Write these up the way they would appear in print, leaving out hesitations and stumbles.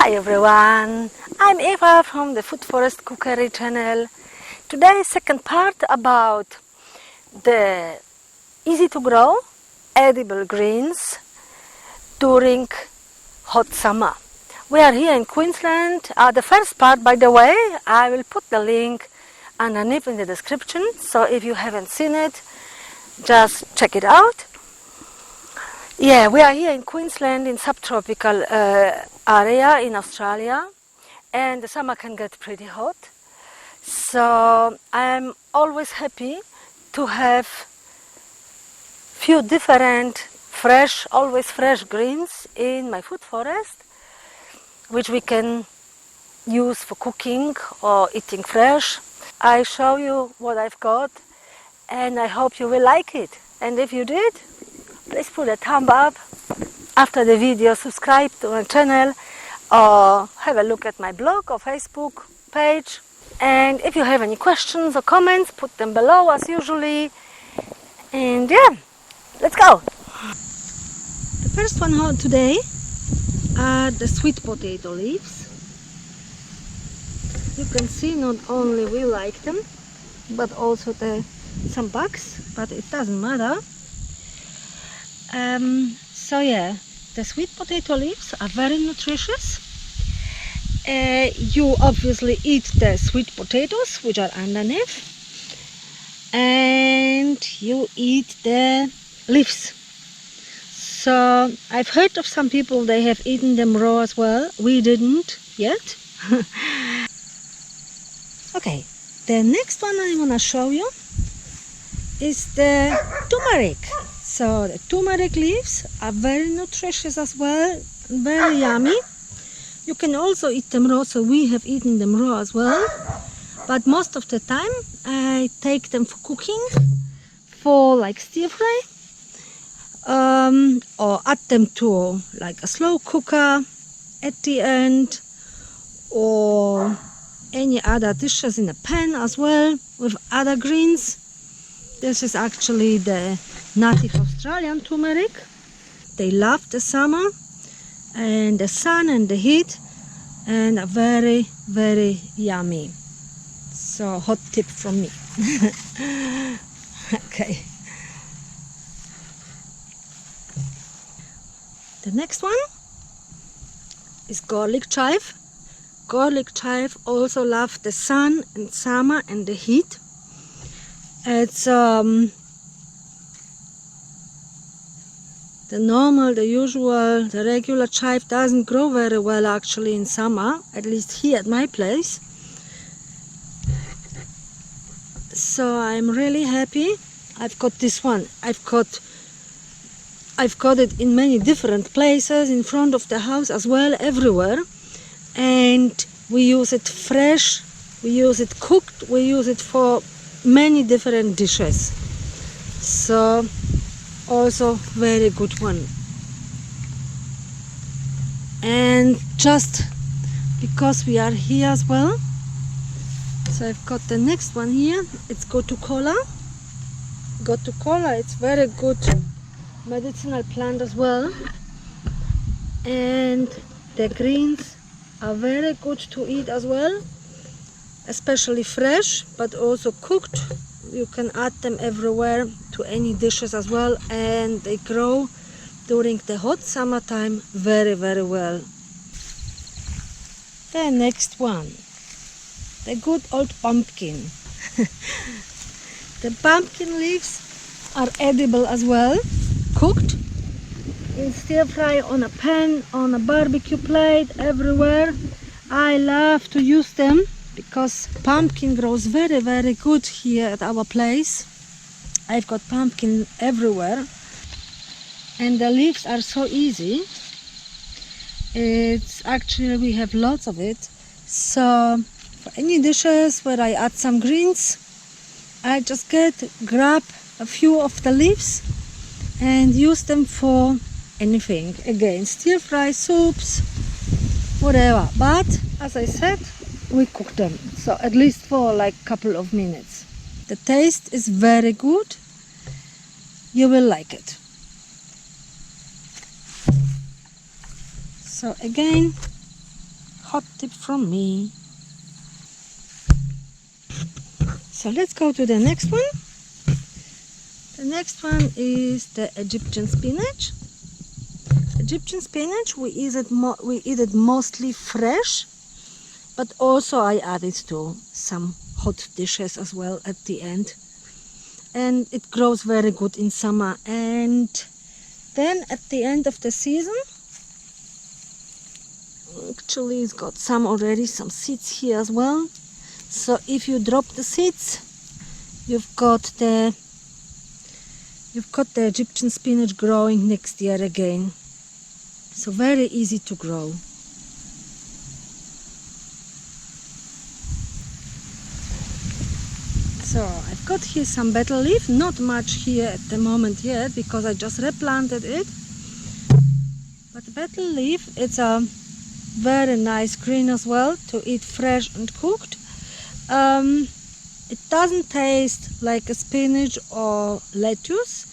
Hi everyone, I'm Eva from the Food Forest Cookery channel. Today's second part about the easy to grow edible greens during hot summer. We are here in Queensland. The first part, by the way, I will put the link underneath in the description, so if you haven't seen it, just check it out. Yeah, we are here in Queensland in subtropical area in Australia, and the summer can get pretty hot. So I'm always happy to have few different always fresh greens in my food forest, which we can use for cooking or eating fresh. I show you what I've got, and I hope you will like it. And if you did, please put a thumb up. After the video, subscribe to my channel or have a look at my blog or Facebook page. And if you have any questions or comments, put them below as usually. And yeah, let's go. The first one today are the sweet potato leaves. You can see not only we like them, but also some bugs, but it doesn't matter. So yeah, the sweet potato leaves are very nutritious. You obviously eat the sweet potatoes, which are underneath, and you eat the leaves. So I've heard of some people, they have eaten them raw as well. We didn't yet. Okay, the next one I want to show you is the turmeric. So the turmeric leaves are very nutritious as well, very yummy. You can also eat them raw, so we have eaten them raw as well. But most of the time I take them for cooking, for like stir fry, or add them to like a slow cooker at the end, or any other dishes in a pan as well with other greens. This is actually the native Australian turmeric. They love the summer and the sun and the heat, and are very, very yummy. So hot tip from me. Okay. The next one is garlic chive. Garlic chive also love the sun and summer and the heat. It's the regular chive doesn't grow very well actually in summer, at least here at my place. So I'm really happy I've got this one. I've got it in many different places, in front of the house as well, everywhere. And we use it fresh, we use it cooked, we use it for many different dishes. So also very good one. And just because we are here as well, so I've got the next one here. It's gotu kola. Gotu kola, it's very good medicinal plant as well, and the greens are very good to eat as well, especially fresh, but also cooked. You can add them everywhere to any dishes as well, and they grow during the hot summertime very, very well. The next one, the good old pumpkin. The pumpkin leaves are edible as well, cooked in stir fry, on a pan, on a barbecue plate, everywhere. I love to use them because pumpkin grows very, very good here at our place. I've got pumpkin everywhere, and the leaves are so easy. It's actually, we have lots of it. So for any dishes where I add some greens, I just grab a few of the leaves and use them for anything. Again, stir fry, soups, whatever. But as I said, we cook them, so at least for like a couple of minutes. The taste is very good. You will like it. So again, hot tip from me. So let's go to the next one. The next one is the Egyptian spinach. Egyptian spinach, we eat it mostly fresh, but also I added to some hot dishes as well at the end. And it grows very good in summer. And then at the end of the season, actually it's got some seeds here as well. So if you drop the seeds, you've got the Egyptian spinach growing next year again. So very easy to grow. So I've got here some betel leaf, not much here at the moment yet because I just replanted it. But betel leaf, it's a very nice green as well to eat fresh and cooked. It doesn't taste like a spinach or lettuce.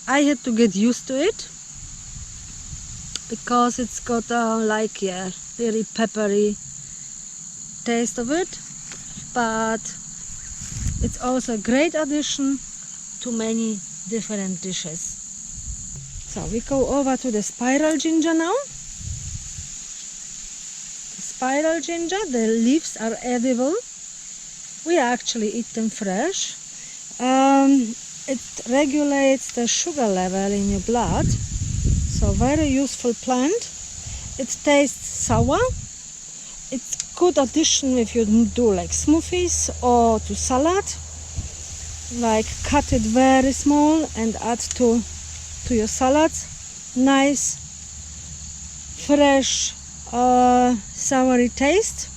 I had to get used to it because it's got very peppery taste of it, but it's also a great addition to many different dishes. So we go over to the spiral ginger now. The spiral ginger, the leaves are edible. We actually eat them fresh. It regulates the sugar level in your blood. So very useful plant. It tastes sour. It's good addition if you do like smoothies or to salad. Like cut it very small and add to your salads. Nice, fresh, soury taste.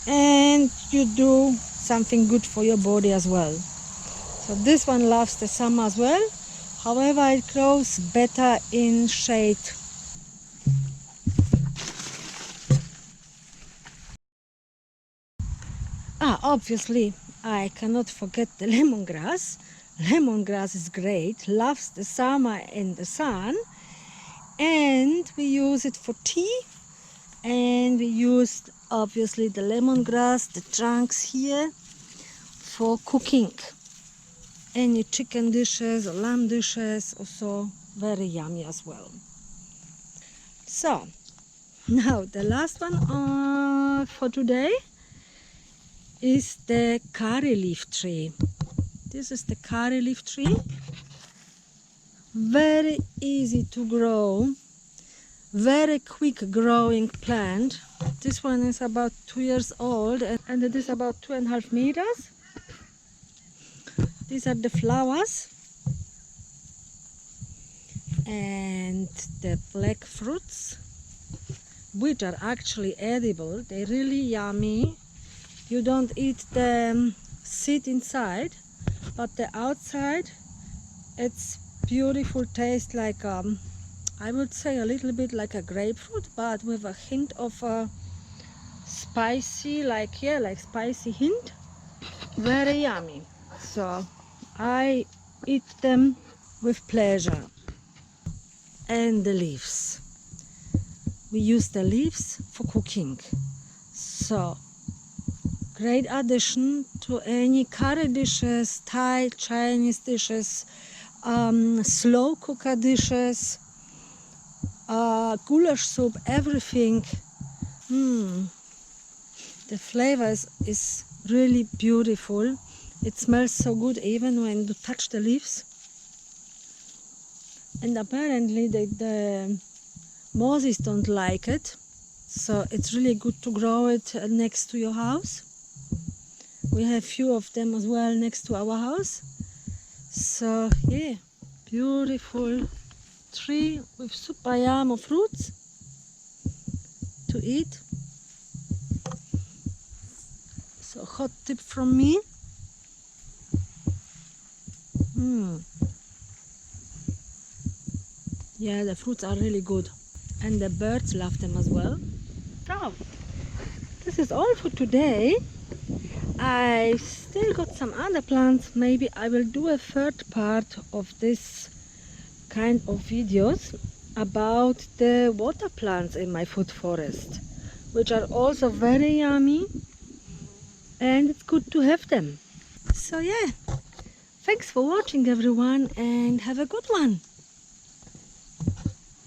And you do something good for your body as well. So this one loves the summer as well. However, it grows better in shade. Obviously, I cannot forget the lemongrass. Lemongrass is great, loves the summer and the sun. And we use it for tea. And we use, obviously, the lemongrass, the trunks here, for cooking. Any chicken dishes or lamb dishes, also very yummy as well. So, now the last one for today is the curry leaf tree. This is the curry leaf tree. Very easy to grow, very quick growing plant. This one is about 2 years old and it is about 2.5 meters. These are the flowers and the black fruits, which are actually edible. They're really yummy. You don't eat the seed inside, but the outside, it's beautiful taste, like I would say a little bit like a grapefruit, but with a hint of a spicy, like spicy hint. Very yummy. So I eat them with pleasure. And the leaves. We use the leaves for cooking. So great addition to any curry dishes, Thai, Chinese dishes, slow cooker dishes, goulash soup, everything. The flavor is really beautiful. It smells so good even when you touch the leaves. And apparently the mosses don't like it. So it's really good to grow it next to your house. We have few of them as well next to our house. So yeah, beautiful tree with super yummy fruits to eat. So hot tip from me. Yeah, the fruits are really good and the birds love them as well. So this is all for today. I still got some other plants. Maybe I will do a third part of this kind of videos about the water plants in my food forest, which are also very yummy, and it's good to have them. So yeah, thanks for watching everyone, and have a good one.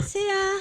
See ya!